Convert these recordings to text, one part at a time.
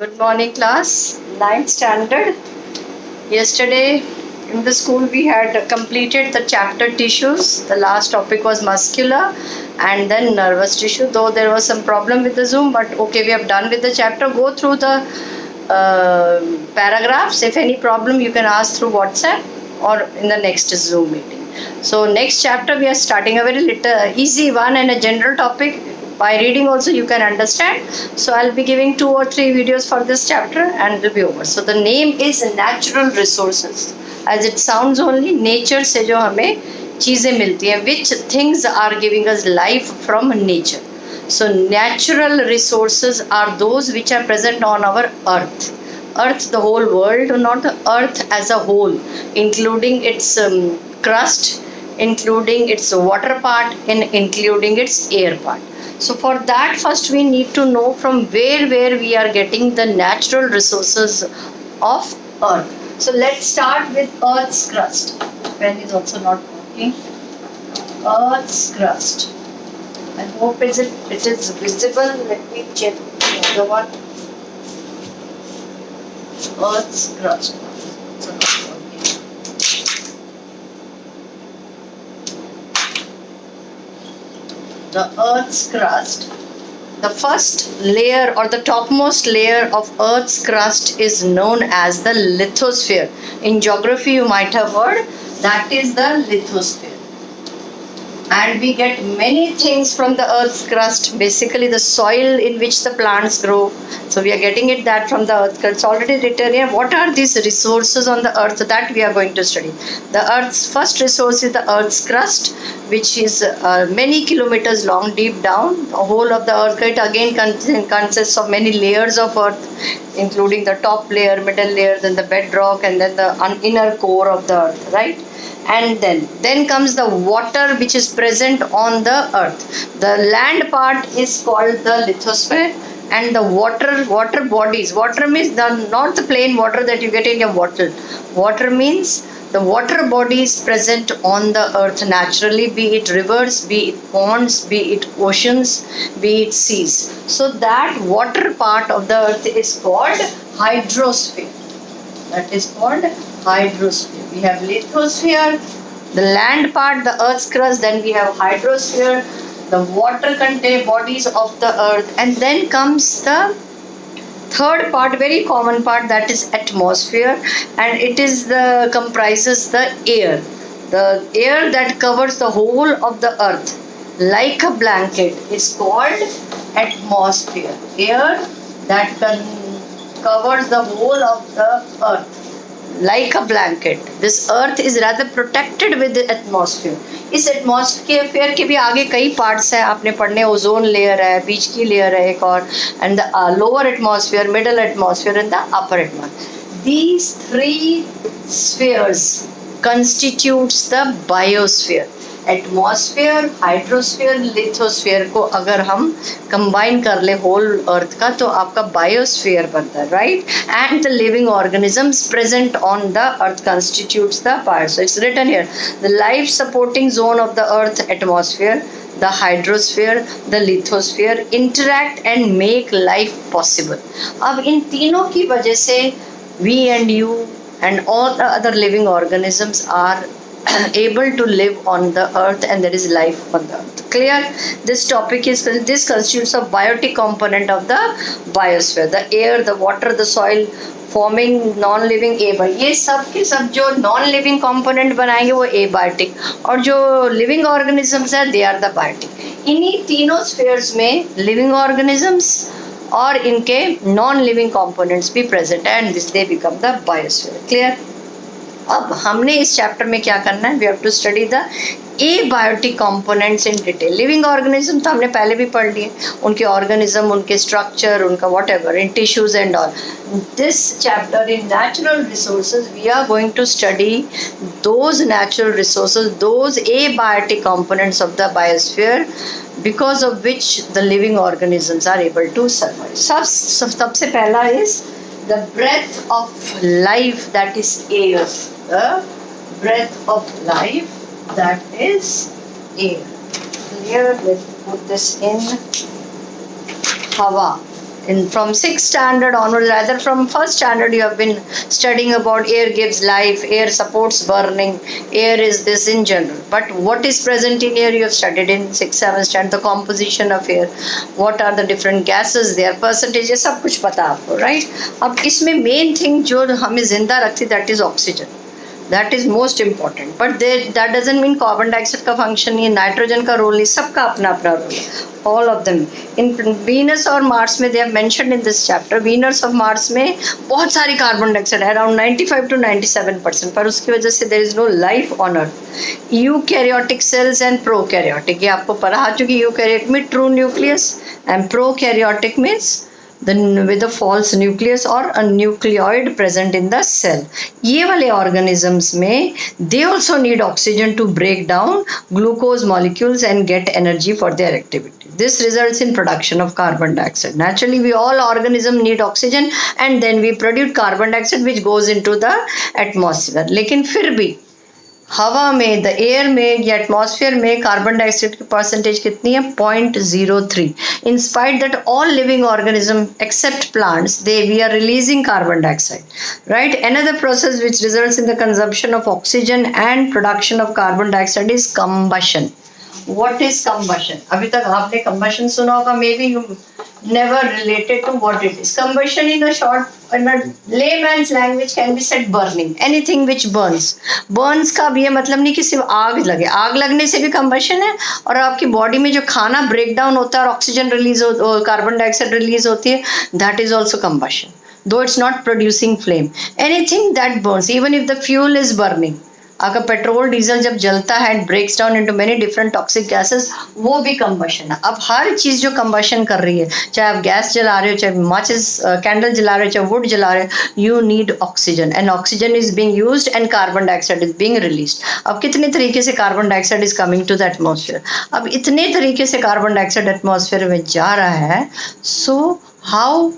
Good morning, class. Ninth standard. Yesterday in the school we had completed the chapter tissues. The last topic was muscular and then nervous tissue. Though there was some problem with the Zoom, but okay, we have done with the chapter. Go through the paragraphs. If any problem, you can ask through WhatsApp or in the next Zoom meeting. So next chapter we are starting a very little easy one and a general topic. By reading also you can understand. So I'll be giving 2 or 3 videos for this chapter and it will be over. So the name is natural resources. As it sounds only, nature से जो हमें चीज़ें मिलती हैं, which things are giving us life from nature. So natural resources are those which are present on our earth. Earth, the whole world, not the earth as a whole, including its crust, including its water part, and including its air part. So for that, first we need to know from where we are getting the natural resources of earth. So let's start with earth's crust. Pen is also not working. Earth's crust. I hope it is visible. Let me check the other one. Earth's crust. So not working. The earth's crust, the first layer or the topmost layer of earth's crust is known as the lithosphere. In geography you might have heard that is the lithosphere. And we get many things from the earth's crust, basically the soil in which the plants grow. So we are getting it that from the earth crust. It's already written here. What are these resources on the earth that we are going to study? The earth's first resource is the earth's crust, which is many kilometers long deep down. The whole of the earth, it again consists of many layers of earth, including the top layer, middle layer, then the bedrock, and then the inner core of the earth, right? And then comes the water which is present on the earth. The land part is called the lithosphere, and the water bodies. Water means not the plain water that you get in your bottle. Water means the water bodies present on the earth naturally, be it rivers, be it ponds, be it oceans, be it seas. So that water part of the earth is called hydrosphere. That is called hydrosphere. We have lithosphere, the land part, the earth's crust, then we have hydrosphere, the water contained bodies of the earth, and then comes the third part, very common part, that is atmosphere, and it is the comprises the air that covers the whole of the earth like a blanket is called atmosphere. Air that covers the whole of the earth like a blanket. This earth is rather protected with the atmosphere. इस atmosphere के भी आगे कई parts हैं, आपने पढ़ने. Ozone layer है, बीच की लेयर है एक और, and the lower atmosphere, middle atmosphere and the upper atmosphere. These three spheres constitutes the biosphere. Atmosphere, hydrosphere, lithosphere को अगर हम कंबाइन कर ले होल अर्थ का तो आपका बायोस्फीयर बनता है, right? And the living organisms present on the earth constitutes the biosphere. It's written here. The life supporting zone of the earth atmosphere, the hydrosphere, the lithosphere interact and make life possible. अब इन तीनों की वजह से we and you and all the other living organisms are able to live on the earth, and there is life on the earth. Clear? This topic is, this constitutes of biotic component of the biosphere. The air, the water, the soil forming non-living abiotic. ये सब के सब जो non-living component बनाएंगे वो abiotic, और जो living organisms है they are the biotic. इन्हीं तीनों spheres में living organisms और इनके non-living components भी present है, and this they become the biosphere. Clear? अब हमने इस चैप्टर में क्या करना है? We have to study the abiotic components in detail. Living organism तो हमने पहले भी पढ़ लिए, उनके ऑर्गेनिज्म, उनके स्ट्रक्चर, उनका whatever, in tissues and all. This chapter in natural resources we are going to study those natural resources, those abiotic components of the biosphere because of which the living organisms are able to survive. सबसे पहला is the breath of life, that is air. The breath of life, that is air. Here, let's put this in Hawa. from 6th standard onwards, rather from 1st standard, you have been studying about air gives life, air supports burning, air is this in general. But what is present in air, you have studied in 6th, 7th standard, the composition of air, what are the different gases there, percentage, सब कुछ पता आपको, right? अब इसमें main thing जो हमें जिंदा रखती, that is oxygen. That is most important. But that doesn't mean carbon dioxide का function नहीं, nitrogen का role नहीं, सबका अपना अपना role है. All of them. In Venus और Mars में they have mentioned in this chapter. Venus और Mars में बहुत सारी carbon dioxide, around 95 to 97%. पर उसकी वजह से there is no life on Earth. Eukaryotic cells and prokaryotic, ये आपको पढ़ा चुकी. Eukaryotic में true nucleus and prokaryotic means with a false nucleus or a nucleoid present in the cell. ये वाले organisms में they also need oxygen to break down glucose molecules and get energy for their activity. This results in production of carbon dioxide. Naturally, we all organisms need oxygen and then we produce carbon dioxide which goes into the atmosphere. लेकिन फिर भी हवा में, the air में या atmosphere में carbon dioxide की percentage कितनी है? 0.03. In spite that all living organism except plants we are releasing carbon dioxide, right? Another process which results in the consumption of oxygen and production of carbon dioxide is combustion. What is combustion? अभी तक आपने combustion सुना होगा, maybe you never related to what it is. Combustion in a layman's language can be said burning. Anything which burns. Burns का भी ये मतलब नहीं कि सिर्फ आग लगे. आग लगने से भी combustion है, और आपकी बॉडी में जो खाना ब्रेक डाउन होता है और oxygen release carbon dioxide release होती है, that is also combustion. Though it's not producing flame. Anything that burns, even if the fuel is burning. अगर पेट्रोल डीजल जब जलता है, it breaks down into many different toxic gases, वो भी combustion है. अब हर चीज़ जो कंबशन कर रही है, चाहे आप गैस जला रहे हो, चाहे माचिस कैंडल जला रहे हो, चाहे वुड जला रहे हो, you need oxygen and oxygen is being used and carbon dioxide is being released. अब कितने तरीके से carbon dioxide is coming to the atmosphere? अब इतने तरीके से कार्बन डाइऑक्साइड एटमॉस्फेयर में जा रहा है, so how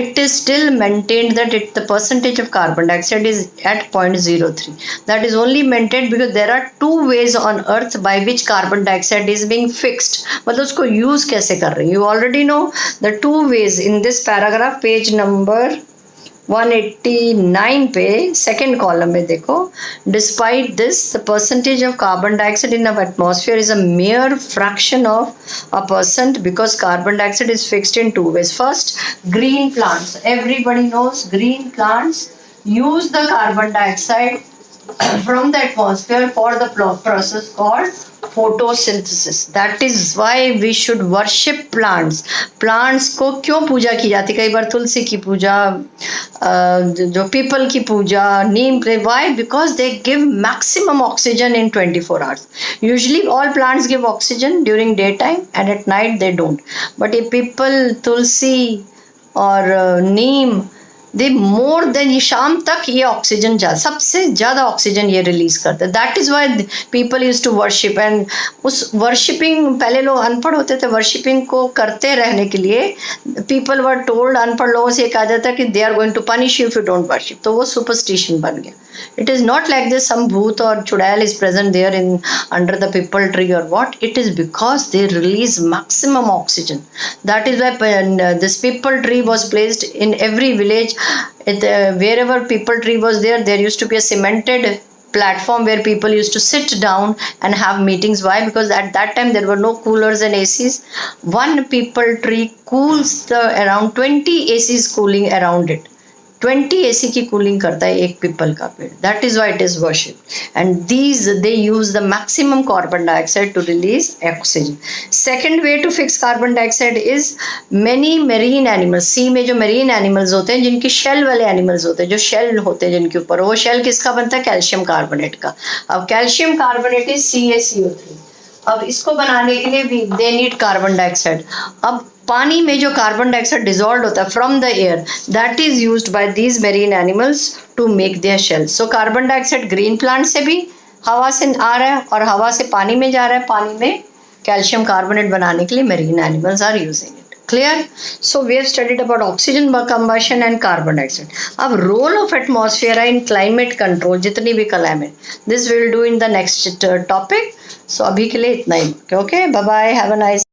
it is still maintained that the percentage of carbon dioxide is at 0.03. That is only maintained because there are two ways on earth by which carbon dioxide is being fixed. मतलब उसको use कैसे कर रहे हैं? You already know the two ways in this paragraph, page number 189 पे second column में देखो. Despite this the percentage of carbon dioxide in our atmosphere is a mere fraction of a percent because carbon dioxide is fixed in two ways. First, green plants. Everybody knows green plants use the carbon dioxide from the atmosphere for the process called photosynthesis. That is why we should worship plants. Plants को क्यों पूजा की जाती है? कई बार तुलसी की पूजा, जो people की पूजा, नीम के. Why? Because they give maximum oxygen in 24 hours. Usually all plants give oxygen during daytime and at night they don't. But a peepal, tulsi और नीम, दे मोर देन, ये शाम तक ये ऑक्सीजन सबसे ज़्यादा ऑक्सीजन ये रिलीज करते हैं. That is why people use to worship. And उस वर्शिपिंग, पहले लोग अनपढ़ होते थे, वर्शिपिंग को करते रहने के लिए पीपल वर टोल्ड, अनपढ़ लोगों से कहा जाता है कि they are going to punish you if you don't worship. तो वो सुपरस्टिशन बन गया. It is not like this some bhoot और churail is present there in under the peepal tree और what. It is because they release maximum oxygen. That is why this peepal tree was placed in every village. Wherever people tree was there, there used to be a cemented platform where people used to sit down and have meetings. Why? Because at that time there were no coolers and ACs. One people tree cools the around 20 ACs cooling around it. 20 AC की cooling करता है एक पीपल का पेड़. That is why it is worship. And these they use the maximum carbon dioxide to release oxygen. Second way to fix carbon dioxide is many marine animals. Sea में जो marine animals होते हैं, जिनकी शेल वाले animals होते हैं, जो shell होते हैं जिनके ऊपर, वो शेल किसका बनता है? कैल्शियम कार्बोनेट का. अब कैल्शियम कार्बोनेट इज CaCO3. अब इसको बनाने के लिए भी दे नीड कार्बन डाइऑक्साइड. अब पानी में जो कार्बन डाइऑक्साइड डिजॉल्व होता है from the air, that is used by these marine animals to make their shell. So carbon dioxide green plant से भी हवा से आ रहा है और हवा से पानी में जा रहा है. पानी में कैल्शियम कार्बोनेट बनाने के लिए marine animals are using it. Clear? So we have studied about oxygen combustion and carbon dioxide. अब role of atmosphere in climate control, जितनी भी climate, this we will do in the next topic. So अभी के लिए इतना ही. Okay, bye bye, have a nice